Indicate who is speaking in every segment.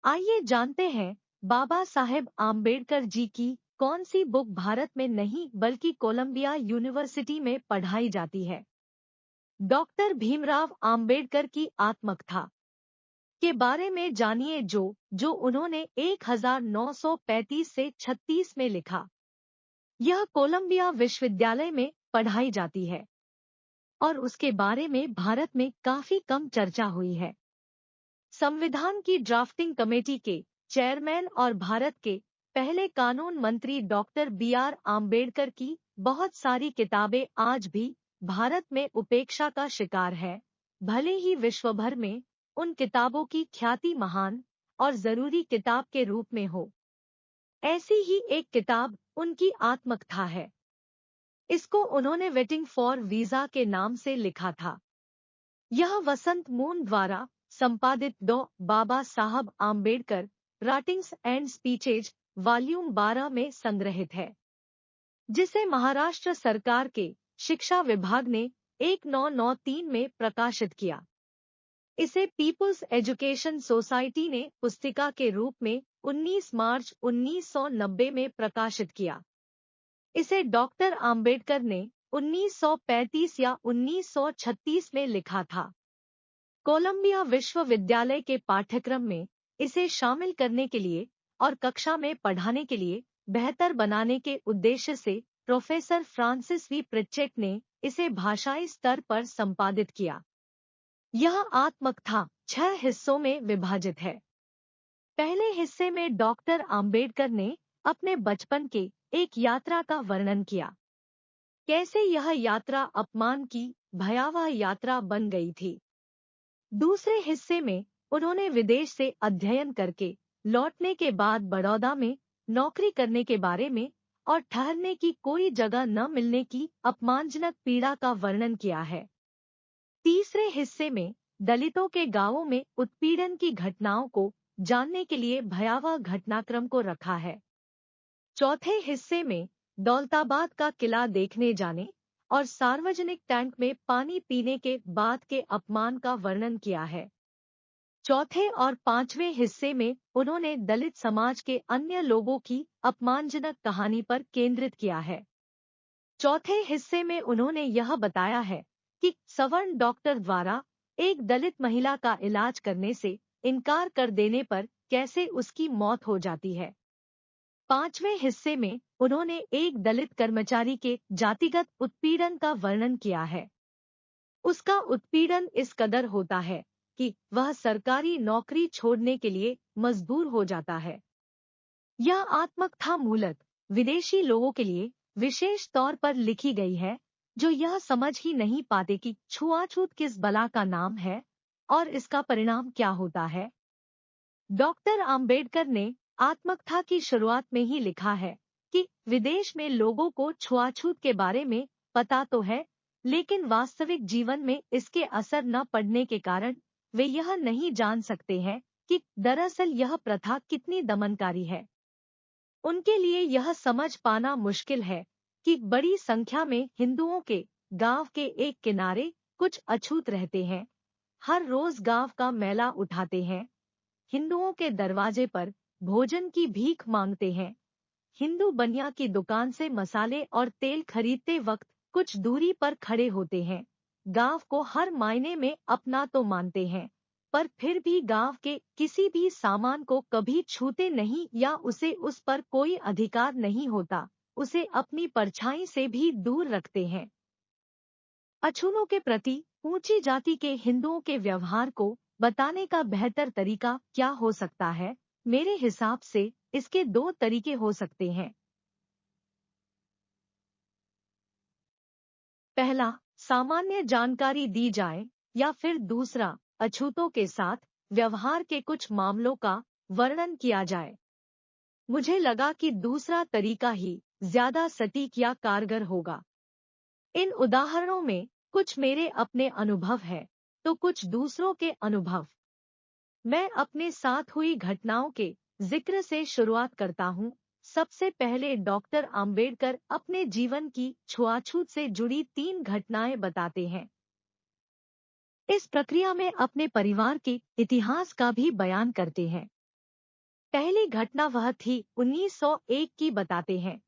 Speaker 1: आइए जानते हैं बाबा साहेब आम्बेडकर जी की कौन सी बुक भारत में नहीं बल्कि कोलंबिया यूनिवर्सिटी में पढ़ाई जाती है। डॉक्टर भीमराव आम्बेडकर की आत्मकथा के बारे में जानिए जो जो उन्होंने 1935 से 36 में लिखा। यह कोलंबिया विश्वविद्यालय में पढ़ाई जाती है और उसके बारे में भारत में काफी कम चर्चा हुई है। संविधान की ड्राफ्टिंग कमेटी के चेयरमैन और भारत के पहले कानून मंत्री डॉक्टर बी.आर. आम्बेडकर की बहुत सारी किताबें आज भी भारत में उपेक्षा का शिकार है, भले ही विश्व भर में उन किताबों की ख्याति महान और जरूरी किताब के रूप में हो। ऐसी ही एक किताब उनकी आत्मकथा है। इसको उन्होंने वेटिंग फॉर वीजा के नाम से लिखा था। यह वसंत मून द्वारा संपादित डॉ. बाबा Saheb Ambedkar writings and speeches volume 12 में संग्रहित है, जिसे महाराष्ट्र सरकार के शिक्षा विभाग ने 1993 में प्रकाशित किया। इसे पीपुल्स एजुकेशन सोसाइटी ने पुस्तिका के रूप में 19 मार्च 1990 में प्रकाशित किया। इसे डॉक्टर आम्बेडकर ने 1935 या 1936 में लिखा था। कोलंबिया विश्वविद्यालय के पाठ्यक्रम में इसे शामिल करने के लिए और कक्षा में पढ़ाने के लिए बेहतर बनाने के उद्देश्य से प्रोफेसर फ्रांसिस वी प्रिचेक ने इसे भाषाई स्तर पर संपादित किया। यह आत्मकथा 6 हिस्सों में विभाजित है। पहले हिस्से में डॉक्टर आम्बेडकर ने अपने बचपन के एक यात्रा का वर्णन किया, कैसे यह यात्रा अपमान की भयावह यात्रा बन गई थी। दूसरे हिस्से में उन्होंने विदेश से अध्ययन करके लौटने के बाद बड़ौदा में नौकरी करने के बारे में और ठहरने की कोई जगह न मिलने की अपमानजनक पीड़ा का वर्णन किया है। तीसरे हिस्से में दलितों के गांवों में उत्पीड़न की घटनाओं को जानने के लिए भयावह घटनाक्रम को रखा है। चौथे हिस्से में दौलताबाद का किला देखने जाने और सार्वजनिक टैंक में पानी पीने के बाद के अपमान का वर्णन किया है। चौथे और पांचवें हिस्से में उन्होंने दलित समाज के अन्य लोगों की अपमानजनक कहानी पर केंद्रित किया है। चौथे हिस्से में उन्होंने यह बताया है कि सवर्ण डॉक्टर द्वारा एक दलित महिला का इलाज करने से इनकार कर देने पर कैसे उसकी मौत हो जाती है। पांचवें हिस्से में उन्होंने एक दलित कर्मचारी के जातिगत उत्पीड़न का वर्णन किया है। उसका उत्पीड़न इस कदर होता है कि वह सरकारी नौकरी छोड़ने के लिए मजबूर हो जाता है। यह आत्मकथा मूलतः विदेशी लोगों के लिए विशेष तौर पर लिखी गई है, जो यह समझ ही नहीं पाते कि छुआछूत किस बला का नाम है और इसका परिणाम क्या होता है। डॉक्टर आम्बेडकर ने आत्मकथा की शुरुआत में ही लिखा है कि विदेश में लोगों को छुआछूत के बारे में पता तो है, लेकिन वास्तविक जीवन में इसके असर न पड़ने के कारण वे यह नहीं जान सकते हैं कि दरअसल यह प्रथा कितनी दमनकारी है। उनके लिए यह समझ पाना मुश्किल है कि बड़ी संख्या में हिंदुओं के गांव के एक किनारे कुछ अछूत रहते हैं, हर रोज गांव का मैला उठाते हैं, हिंदुओं के दरवाजे पर भोजन की भीख मांगते हैं, हिंदू बनिया की दुकान से मसाले और तेल खरीदते वक्त कुछ दूरी पर खड़े होते हैं, गांव को हर मायने में अपना तो मानते हैं, पर फिर भी गांव के किसी भी सामान को कभी छूते नहीं या उसे उस पर कोई अधिकार नहीं होता, उसे अपनी परछाई से भी दूर रखते हैं। अछूतों के प्रति ऊंची जाति के हिंदुओं के व्यवहार को बताने का बेहतर तरीका क्या हो सकता है। मेरे हिसाब से इसके 2 तरीके हो सकते हैं। पहला, सामान्य जानकारी दी जाए या फिर दूसरा, अछूतों के साथ व्यवहार के कुछ मामलों का वर्णन किया जाए। मुझे लगा कि दूसरा तरीका ही ज्यादा सटीक या कारगर होगा। इन उदाहरणों में कुछ मेरे अपने अनुभव है तो कुछ दूसरों के अनुभव। मैं अपने साथ हुई घटनाओं के जिक्र से शुरुआत करता हूँ। सबसे पहले डॉक्टर आम्बेडकर अपने जीवन की छुआछूत से जुड़ी 3 घटनाएं बताते हैं। इस प्रक्रिया में अपने परिवार के इतिहास का भी बयान करते हैं। पहली घटना वह थी 1901 की बताते हैं।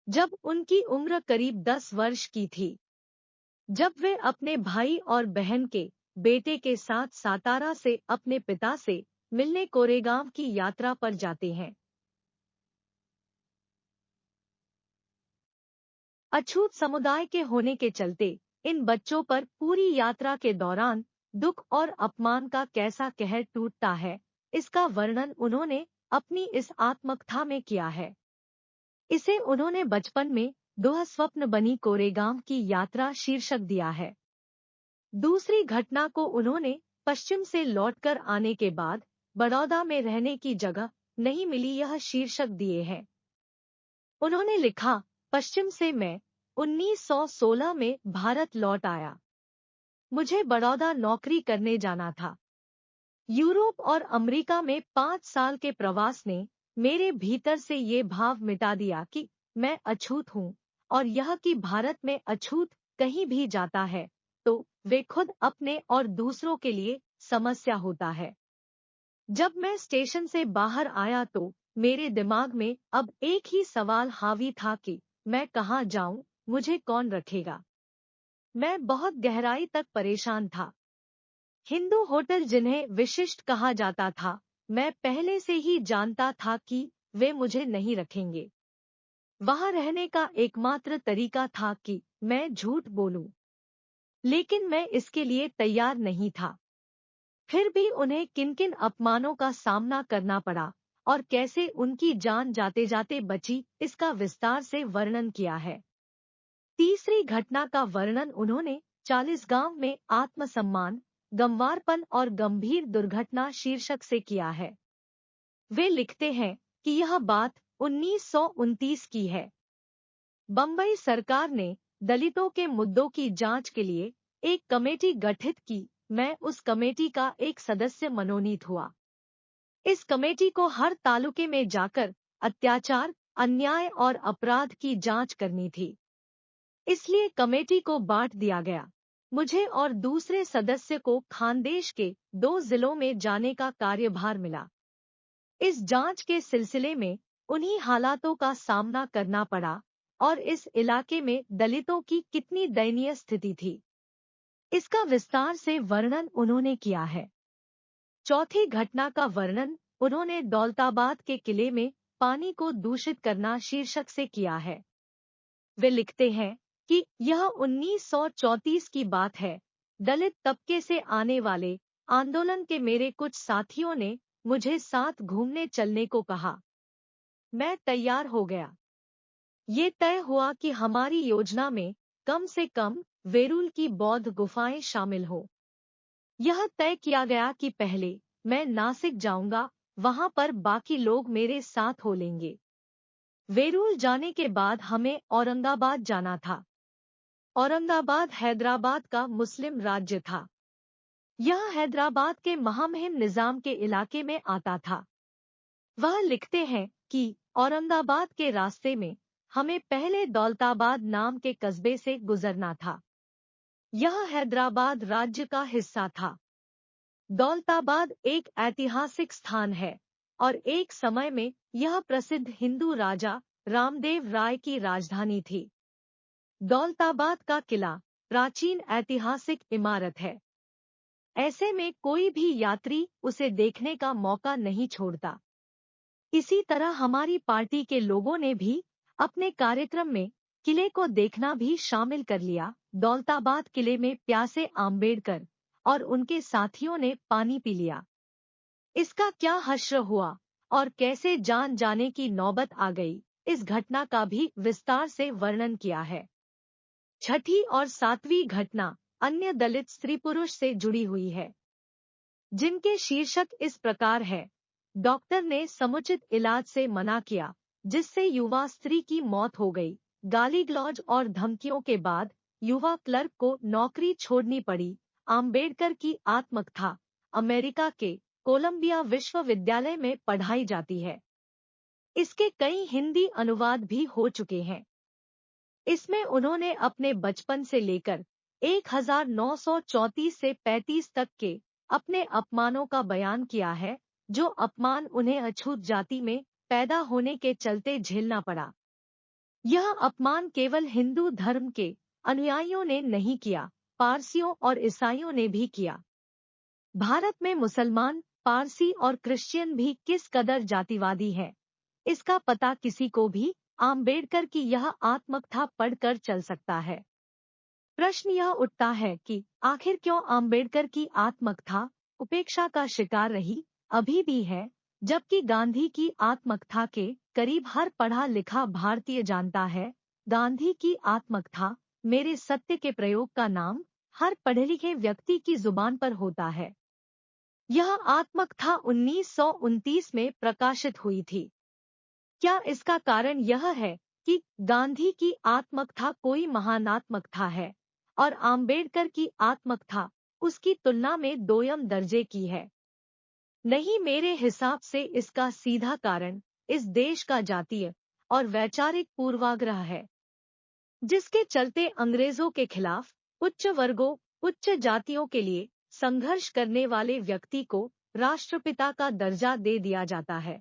Speaker 1: जब उनकी उम्र करीब 10 वर्ष की थी, जब वे अपने भाई और बहन के बेटे के साथ सातारा से अपने पिता से मिलने कोरेगांव की यात्रा पर जाते हैं। अछूत समुदाय के होने के चलते इन बच्चों पर पूरी यात्रा के दौरान दुख और अपमान का कैसा कहर टूटता है, इसका वर्णन उन्होंने अपनी इस आत्मकथा में किया है। इसे उन्होंने बचपन में दुःस्वप्न बनी कोरेगांव की यात्रा शीर्षक दिया है। दूसरी घटना को उन्होंने पश्चिम से लौटकर आने के बाद बड़ौदा में रहने की जगह नहीं मिली यह शीर्षक दिए हैं। उन्होंने लिखा, पश्चिम से मैं 1916 में भारत लौट आया। मुझे बड़ौदा नौकरी करने जाना था। यूरोप और अमेरिका में 5 साल के प्रवास ने मेरे भीतर से ये भाव मिटा दिया कि मैं अछूत हूँ, और यह कि भारत में अछूत कहीं भी जाता है तो वे खुद अपने और दूसरों के लिए समस्या होता है। जब मैं स्टेशन से बाहर आया तो मेरे दिमाग में अब एक ही सवाल हावी था कि मैं कहाँ जाऊं, मुझे कौन रखेगा। मैं बहुत गहराई तक परेशान था। हिंदू होटल जिन्हें विशिष्ट कहा जाता था, मैं पहले से ही जानता था कि वे मुझे नहीं रखेंगे। वहां रहने का एकमात्र तरीका था कि मैं झूठ बोलूं, लेकिन मैं इसके लिए तैयार नहीं था। फिर भी उन्हें किन किन अपमानों का सामना करना पड़ा और कैसे उनकी जान जाते जाते बची, इसका विस्तार से वर्णन किया है। तीसरी घटना का वर्णन उन्होंने 40 गांव में आत्मसम्मान, गंवारपन और गंभीर दुर्घटना शीर्षक से किया है। वे लिखते हैं कि यह बात 1929 की है। बम्बई सरकार ने दलितों के मुद्दों की जांच के लिए एक कमेटी गठित की। मैं उस कमेटी का एक सदस्य मनोनीत हुआ। इस कमेटी को हर तालुके में जाकर अत्याचार, अन्याय और अपराध की जांच करनी थी। इसलिए कमेटी को बांट दिया गया। मुझे और दूसरे सदस्य को खानदेश के 2 जिलों में जाने का कार्यभार मिला। इस जांच के सिलसिले में उन्हीं हालातों का सामना करना पड़ा और इस इलाके में दलितों की कितनी दयनीय स्थिति थी, इसका विस्तार से वर्णन उन्होंने किया है। चौथी घटना का वर्णन उन्होंने दौलताबाद के किले में पानी को दूषित करना शीर्षक से किया है। वे लिखते हैं कि यह 1934 की बात है। दलित तबके से आने वाले आंदोलन के मेरे कुछ साथियों ने मुझे साथ घूमने चलने को कहा। मैं तैयार हो गया। ये तय हुआ कि हमारी योजना में कम से कम वेरुल की बौद्ध गुफाएं शामिल हो। यह तय किया गया कि पहले मैं नासिक जाऊंगा, वहां पर बाकी लोग मेरे साथ हो लेंगे। वेरुल जाने के बाद हमें औरंगाबाद जाना था। औरंगाबाद हैदराबाद का मुस्लिम राज्य था। यह हैदराबाद के महामहिम निजाम के इलाके में आता था। वह लिखते हैं कि औरंगाबाद के रास्ते में हमें पहले दौलताबाद नाम के कस्बे से गुजरना था। यह हैदराबाद राज्य का हिस्सा था। दौलताबाद एक ऐतिहासिक स्थान है और एक समय में यह प्रसिद्ध हिंदू राजा रामदेव राय की राजधानी थी। दौलताबाद का किला प्राचीन ऐतिहासिक इमारत है। ऐसे में कोई भी यात्री उसे देखने का मौका नहीं छोड़ता। इसी तरह हमारी पार्टी के लोगों ने भी अपने कार्यक्रम में किले को देखना भी शामिल कर लिया। दौलताबाद किले में प्यासे आम्बेडकर और उनके साथियों ने पानी पी लिया। इसका क्या हश्र हुआ और कैसे जान जाने की नौबत आ गई, इस घटना का भी विस्तार से वर्णन किया है। छठी और सातवीं घटना अन्य दलित स्त्री पुरुष से जुड़ी हुई है, जिनके शीर्षक इस प्रकार है। डॉक्टर ने समुचित इलाज से मना किया, जिससे युवा स्त्री की मौत हो गई। गाली गलौज और धमकियों के बाद युवा क्लर्क को नौकरी छोड़नी पड़ी। आम्बेडकर की आत्मकथा अमेरिका के कोलंबिया विश्वविद्यालय में पढ़ाई जाती है। इसके कई हिंदी अनुवाद भी हो चुके हैं। इसमें उन्होंने अपने बचपन से लेकर 1934 से 35 तक के अपने अपमानों का बयान किया है, जो अपमान उन्हें अछूत जाति में पैदा होने के चलते झेलना पड़ा। यह अपमान केवल हिंदू धर्म के अनुयायियों ने नहीं किया, पारसियों और ईसाइयों ने भी किया। भारत में मुसलमान, पारसी और क्रिश्चियन भी किस कदर जातिवादी हैं, इसका पता किसी को भी आम्बेडकर की यह आत्मकथा पढ़कर चल सकता है। प्रश्न यह उठता है कि आखिर क्यों आम्बेडकर की आत्मकथा उपेक्षा का शिकार रही, अभी भी है, जबकि गांधी की आत्मकथा के करीब हर पढ़ा लिखा भारतीय जानता है। गांधी की आत्मकथा मेरे सत्य के प्रयोग का नाम हर पढ़े लिखे व्यक्ति की जुबान पर होता है। यह आत्मकथा 1929 में प्रकाशित हुई थी। क्या इसका कारण यह है कि गांधी की आत्मकथा कोई महान आत्मकथा है और आम्बेडकर की आत्मकथा उसकी तुलना में दोयम दर्जे की है? नहीं, मेरे हिसाब से इसका सीधा कारण इस देश का जातीय और वैचारिक पूर्वाग्रह है, जिसके चलते अंग्रेजों के खिलाफ उच्च वर्गों, उच्च जातियों के लिए संघर्ष करने वाले व्यक्ति को राष्ट्रपिता का दर्जा दे दिया जाता है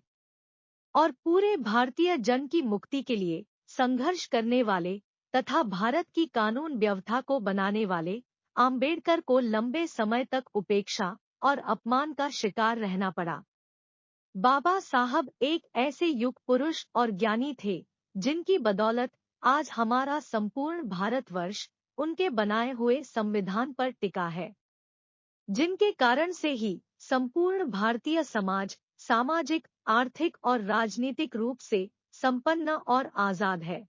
Speaker 1: और पूरे भारतीय जन की मुक्ति के लिए संघर्ष करने वाले तथा भारत की कानून व्यवस्था को बनाने वाले आम्बेडकर को लंबे समय तक उपेक्षा और अपमान का शिकार रहना पड़ा। बाबा साहब एक ऐसे युग पुरुष और ज्ञानी थे, जिनकी बदौलत आज हमारा संपूर्ण भारतवर्ष उनके बनाए हुए संविधान पर टिका है, जिनके कारण से ही संपूर्ण भारतीय समाज सामाजिक, आर्थिक और राजनीतिक रूप से संपन्न और आजाद है।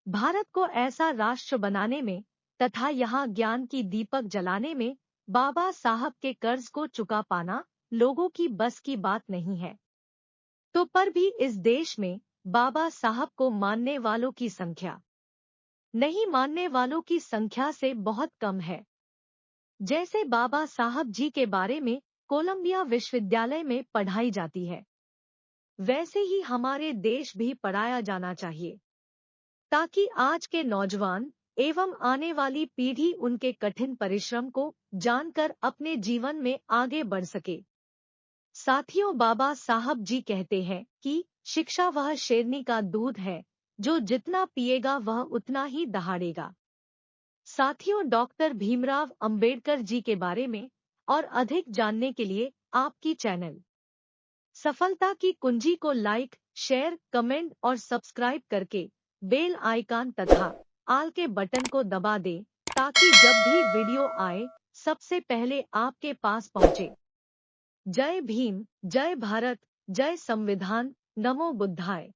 Speaker 1: भारत को ऐसा राष्ट्र बनाने में तथा यहाँ ज्ञान की दीपक जलाने में बाबा साहब के कर्ज को चुका पाना लोगों की बस की बात नहीं है। तो पर भी इस देश में बाबा साहब को मानने वालों की संख्या नहीं मानने वालों की संख्या से बहुत कम है। जैसे बाबा साहब जी के बारे में कोलंबिया विश्वविद्यालय में पढ़ाई जाती है, वैसे ही हमारे देश भी पढ़ाया जाना चाहिए, ताकि आज के नौजवान एवं आने वाली पीढ़ी उनके कठिन परिश्रम को जानकर अपने जीवन में आगे बढ़ सके। साथियों, बाबा साहब जी कहते हैं कि शिक्षा वह शेरनी का दूध है, जो जितना पिएगा वह उतना ही दहाड़ेगा। साथियों, डॉक्टर भीमराव अंबेडकर जी के बारे में और अधिक जानने के लिए आपकी चैनल सफलता की कुंजी को लाइक, शेयर, कमेंट और सब्सक्राइब करके बेल आइकन तथा आल के बटन को दबा दें, ताकि जब भी वीडियो आए सबसे पहले आपके पास पहुंचे। जय भीम, जय भारत, जय संविधान, नमो बुद्धाय।